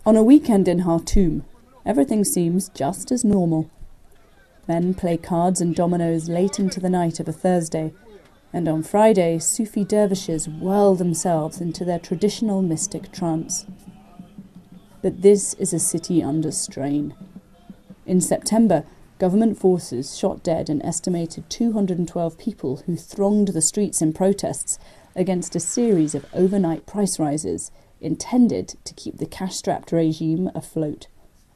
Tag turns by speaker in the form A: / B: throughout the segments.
A: On a weekend in Khartoum, everything seems just as normal. Men play cards and dominoes late into the night of a Thursday, and on Friday, Sufi dervishes whirl themselves into their traditional mystic trance. But this is a city under strain. In September, government forces shot dead an estimated 212 people who thronged the streets in protests against a series of overnight price rises intended to keep the cash-strapped regime afloat.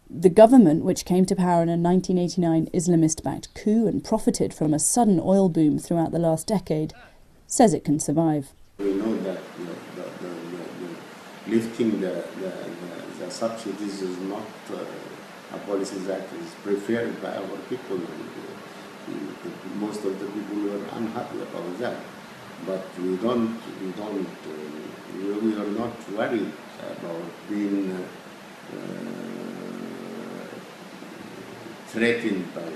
A: The government, which came to power in a 1989 Islamist-backed coup and profited from a sudden oil boom throughout the last decade, says it can survive.
B: We know that lifting the subsidies is not a policy that is preferred by our people. Most of the people were unhappy about that, but we are not worried about being threatened by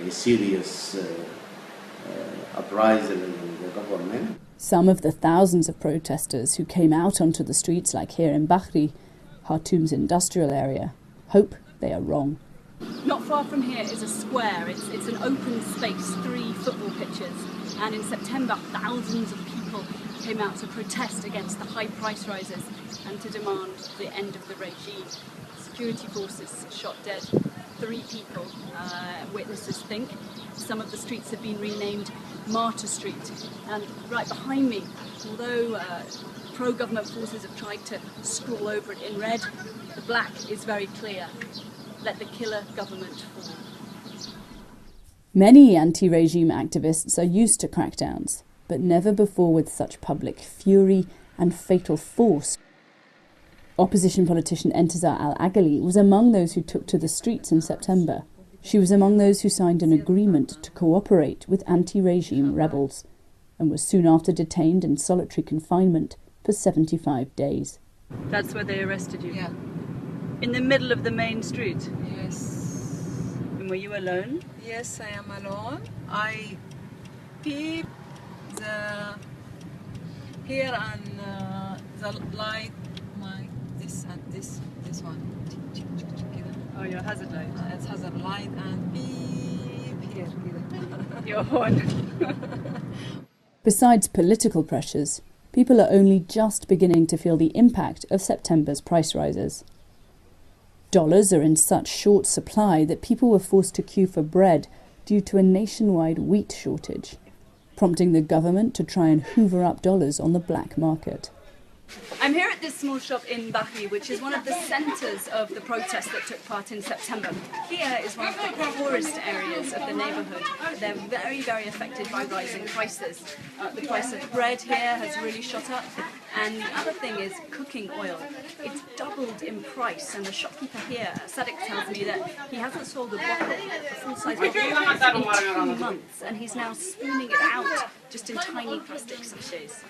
B: a serious uprising in the government.
A: Some of the thousands of protesters who came out onto the streets, like here in Bahri, Khartoum's industrial area, hope they are wrong.
C: Not far from here is a square. It's an open space, 3 football pitches. And in September, thousands of people came out to protest against the high price rises and to demand the end of the regime. Security forces shot dead 3 people, witnesses think. Some of the streets have been renamed Martyr Street. And right behind me, although pro-government forces have tried to scrawl over it in red, the black is very clear. Let the killer government fall.
A: Many anti-regime activists are used to crackdowns, but never before with such public fury and fatal force. Opposition politician Entezar Al-Agali was among those who took to the streets in September. She was among those who signed an agreement to cooperate with anti-regime rebels and was soon after detained in solitary confinement for 75 days.
C: That's where they arrested you?
D: Yeah.
C: In the middle of the main street?
D: Yes.
C: And were you alone?
D: Yes, I am alone. I peep here and the light, this and this one.
C: Oh, your hazard light.
D: It has a light and beep here.
C: Your horn.
A: Besides political pressures, people are only just beginning to feel the impact of September's price rises. Dollars are in such short supply that people were forced to queue for bread due to a nationwide wheat shortage, prompting the government to try and hoover up dollars on the black market.
C: I'm here at this small shop in Bahri, which is one of the centres of the protests that took part in September. Here is one of the poorest areas of the neighbourhood. They're very, very affected by rising prices. The price of bread here has really shot up. And the other thing is cooking oil. It's doubled in price, and the shopkeeper here, Sadig, tells me that he hasn't sold a bottle, a full-size bottle, in 2 months, and he's now spooning it out just in tiny plastic sachets.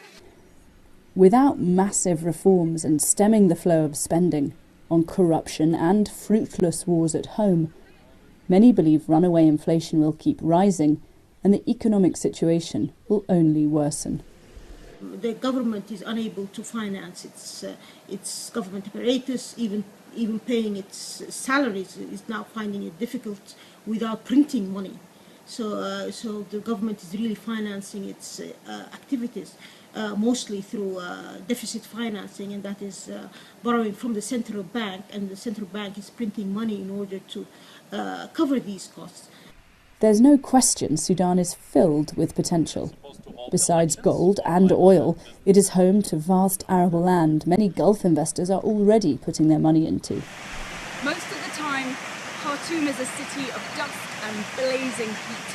A: Without massive reforms and stemming the flow of spending on corruption and fruitless wars at home, many believe runaway inflation will keep rising and the economic situation will only worsen.
E: The government is unable to finance its government apparatus, even paying its salaries is now finding it difficult without printing money. So the government is really financing its activities mostly through deficit financing, and that is borrowing from the central bank, and the central bank is printing money in order to cover these costs.
A: There's no question Sudan is filled with potential. Besides gold and oil, it is home to vast arable land many Gulf investors are already putting their money into.
C: Most of the time, Khartoum is a city of dust and blazing heat.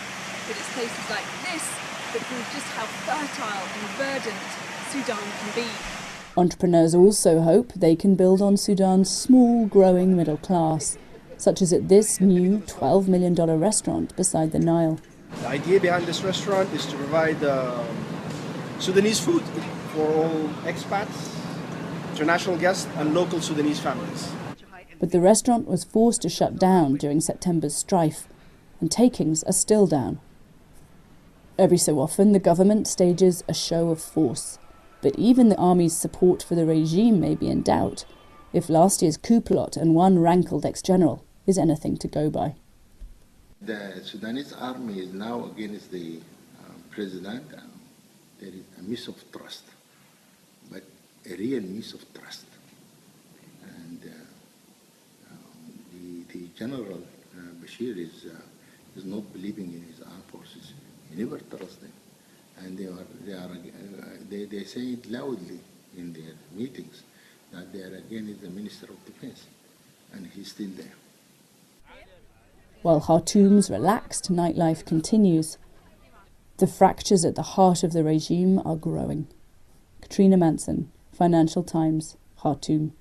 C: But it's places like this that prove just how fertile and verdant Sudan can be.
A: Entrepreneurs also hope they can build on Sudan's small, growing middle class, such as at this new $12 million restaurant beside the Nile.
F: The idea behind this restaurant is to provide Sudanese food for all expats, international guests and local Sudanese families.
A: But the restaurant was forced to shut down during September's strife, and takings are still down. Every so often, the government stages a show of force, but even the army's support for the regime may be in doubt if last year's coup plot and one rankled ex-general is anything to go by.
G: The Sudanese army is now against the president. There is a miss of trust, but a real miss of trust. And the general Bashir is not believing in his armed forces. He never trusts them, and they say it loudly in their meetings that they are against the Minister of Defense, and he's still there.
A: While Khartoum's relaxed nightlife continues, the fractures at the heart of the regime are growing. Katrina Manson, Financial Times, Khartoum.